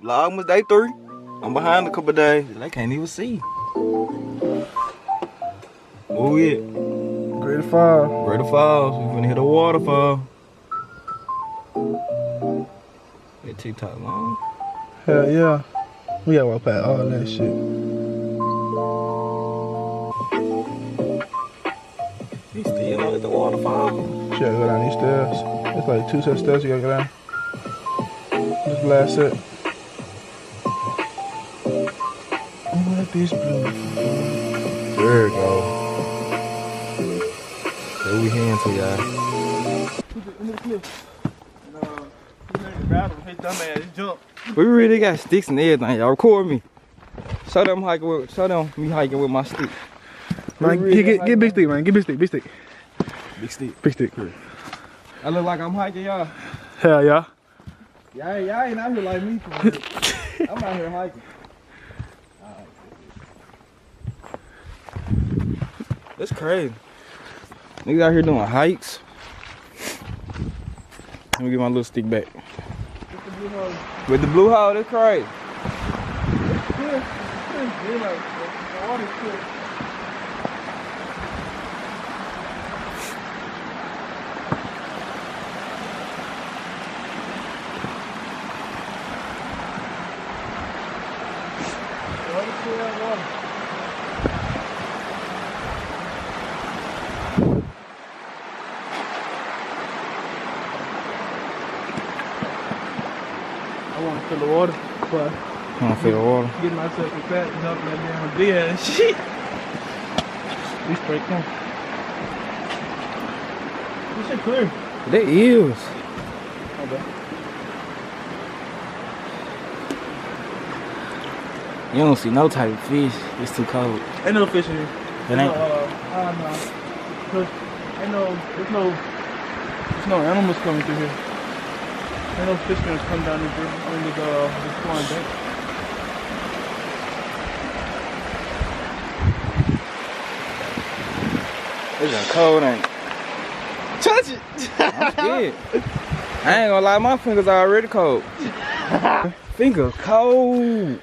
Vlogmas day 3. I'm behind a couple days. They can't even see. Oh yeah. Greater Falls. Greater Falls. We finna hit a waterfall. That TikTok long. Hell yeah. We gotta walk past all that shit. He still at the waterfall. Shit, go down these stairs. It's like 2 sets of stairs you gotta go down. This last set. Oh, that bitch blue. There we go. There we heading to, y'all. We really got sticks and everything, y'all. Record me. Show them me hiking with my stick. Man, get big stick, man. Get big stick, big stick. Big stick. Big stick. I look like I'm hiking, y'all. Hell yeah. Y'all ain't out here like me. I'm out here hiking. That's crazy. Niggas out here doing hikes. Let me get my little stick back. With the blue hole, that's crazy. I want to feel the water, but I want to feel the water. Get myself a fat and up that damn beer and shit. We straight come. This shit clear. That is. Okay. You don't see no type of fish. It's too cold. Ain't no fish in here. It ain't. No. There's no animals coming through here. Ain't no fish gonna come down this flying bank. It's cold, ain't it? Touch it! I'm scared. I ain't gonna lie, my fingers are already cold. Finger cold.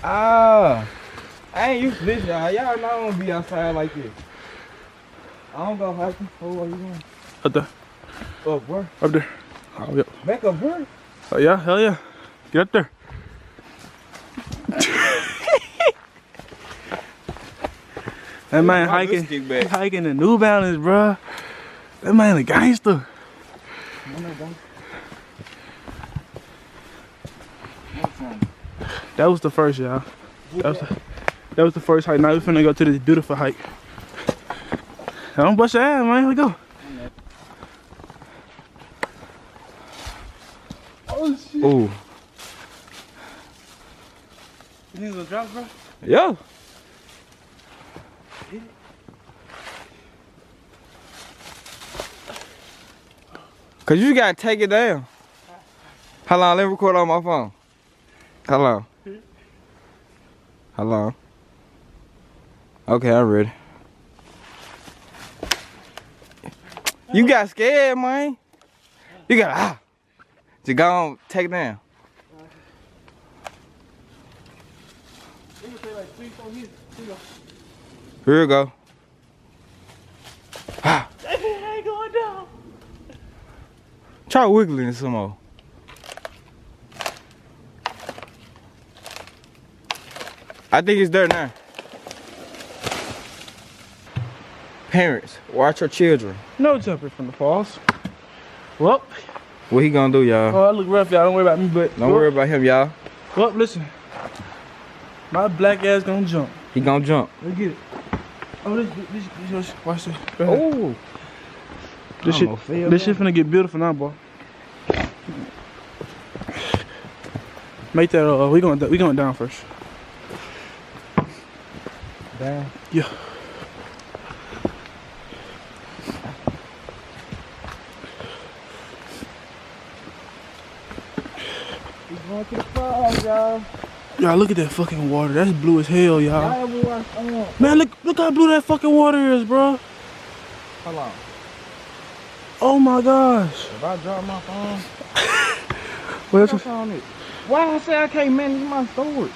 Ah. I ain't used to this, y'all. Y'all know I don't be outside like this. I don't go hiking. Oh, where you going? Up there. Up where? Up there. Oh, yeah. Back up where? Oh, yeah, hell yeah. Get up there. That man hiking the New Balance, bruh. That man a gangster. That was the first, y'all. That was the first hike. Now we finna go to this beautiful hike. Don't bust your ass, man. Let's go. Oh shit. Ooh. You think it'll drop, bro? Yeah. Cause you gotta take it down. Hold on, let me record on my phone. Hello. Hello. Okay, I'm ready. You got scared, man. You got just go on, take it down. Here we go. Ain't going down. Try wiggling some more. I think it's there now. Parents, watch your children. No jumping from the falls. Well. What he gonna do, y'all? Oh, I look rough, y'all. Don't worry about me, but. Don't worry about him, y'all. Well, listen. My black ass gonna jump. He gonna jump. Let's get it. Oh, this watch this. Oh. This shit finna get beautiful now, boy. Make that, we going down first. Down? Yeah. We going to the falls, y'all. Y'all, look at that fucking water. That's blue as hell, y'all. Man, look how blue that fucking water is, bro. Hold on. Oh my gosh. If I drop my phone, What's on it? Why I say I can't manage my storage?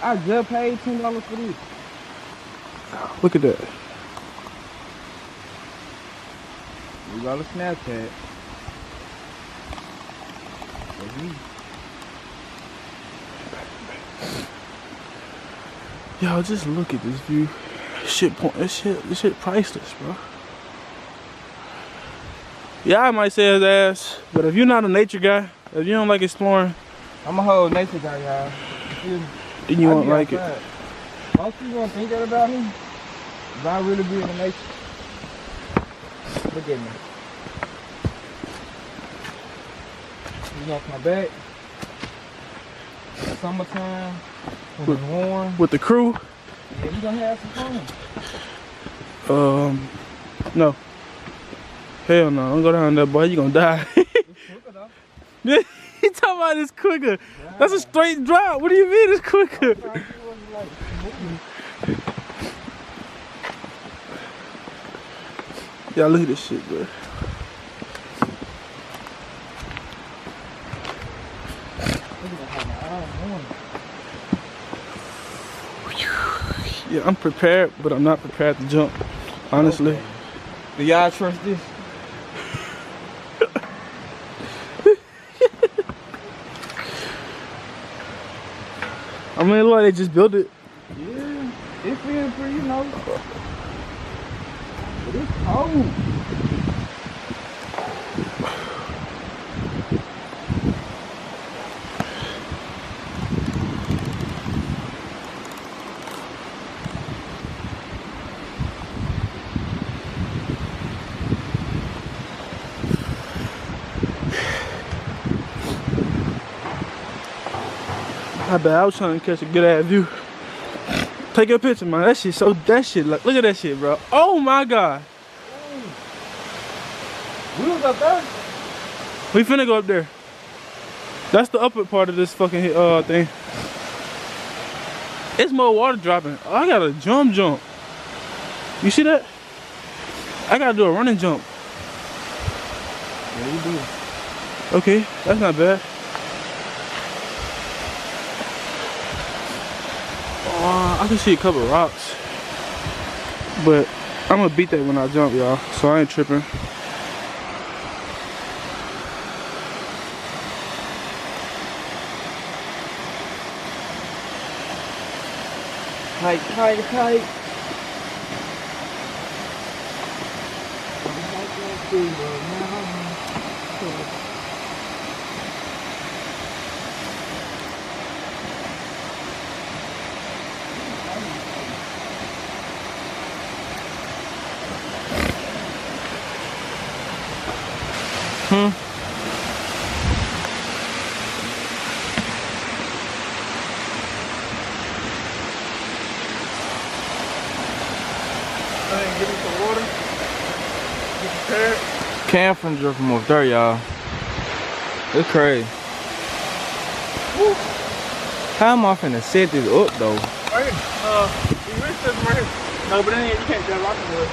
I just paid $10 for this. Look at that. We got a Snapchat. That's me. Y'all just look at this view. This shit priceless, bro. Yeah, I might say his ass, but if you're not a nature guy, if you don't like exploring, I'm a whole nature guy, y'all. then you won't like it. Most people don't think that about me, but I really be in the nature. Look at me. He's off my back. Summertime, when it's warm. With the crew? Yeah, we gonna have some fun. No. Hell no, don't go down there, boy. You gonna die. It's quicker though. He talking about it's quicker. Yeah. That's a straight drop. What do you mean it's quicker? Y'all look at this shit, bro. Yeah, I'm prepared, but I'm not prepared to jump, honestly. Okay. Do y'all trust this? I mean, look, they just built it. Yeah, it feels pretty, you know. But it's cold. I bet I was trying to catch a good ass view. Take a picture, man. That shit like, look at that shit, bro. Oh my God. We was up there. We finna go up there. That's the upper part of this fucking thing. It's more water dropping. Oh, I gotta jump. You see that? I gotta do a running jump. Yeah, you do. Okay, that's not bad. I can see a couple of rocks, but I'm gonna beat that when I jump, y'all. So I ain't tripping. Tight. Give me some water. Get prepared. Cam from drip from up there, y'all. It's crazy. Woo. How am I finna set this up though? Right here. You reach this right here. No, but then you can't get rocking with it.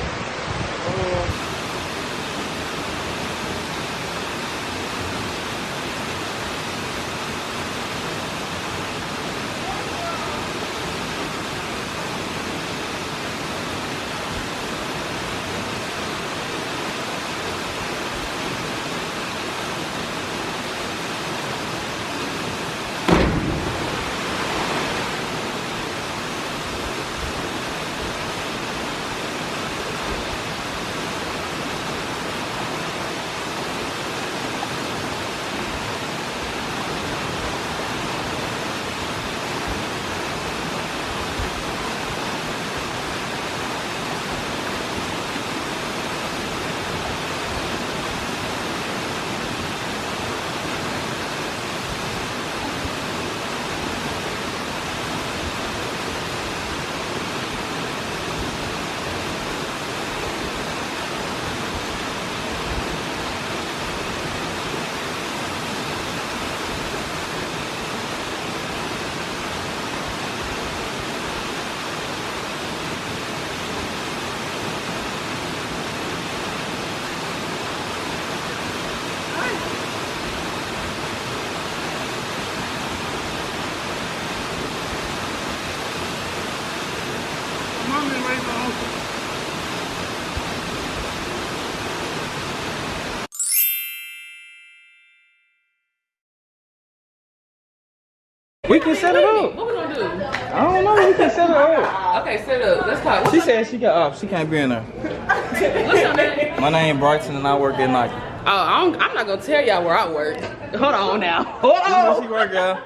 We can set it up. What we gonna do? I don't know. We can set it up. Okay, set up. Let's talk. She said she got off. She can't be in there. What's your name? My name Bryson and I work at Nike. Oh, I'm not gonna tell y'all where I work. Hold on now. Hold You know on. she work, y'all.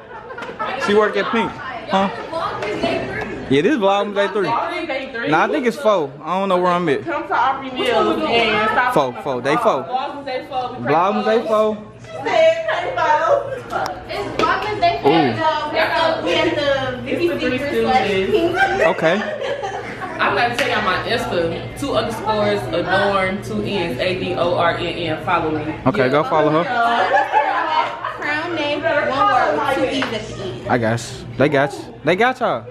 She work at Pink. Huh? Yeah, this vlog day 3. Nah, I think it's 4. I don't know where I'm at. Come to Aubrey Mills and stop. 4. Day 4. Vlogmas Day 4. Vlogmas day 4. It's Vlogmas Day 4. We have the Vicky Secret / Okay. I'm gonna tell y'all my Insta. 2 underscores, adorn, 2 N's, ADORNN. Follow me. Okay, go follow her. Crown name, 1 word, 2 E's at the end. I got you. They got you. They got y'all.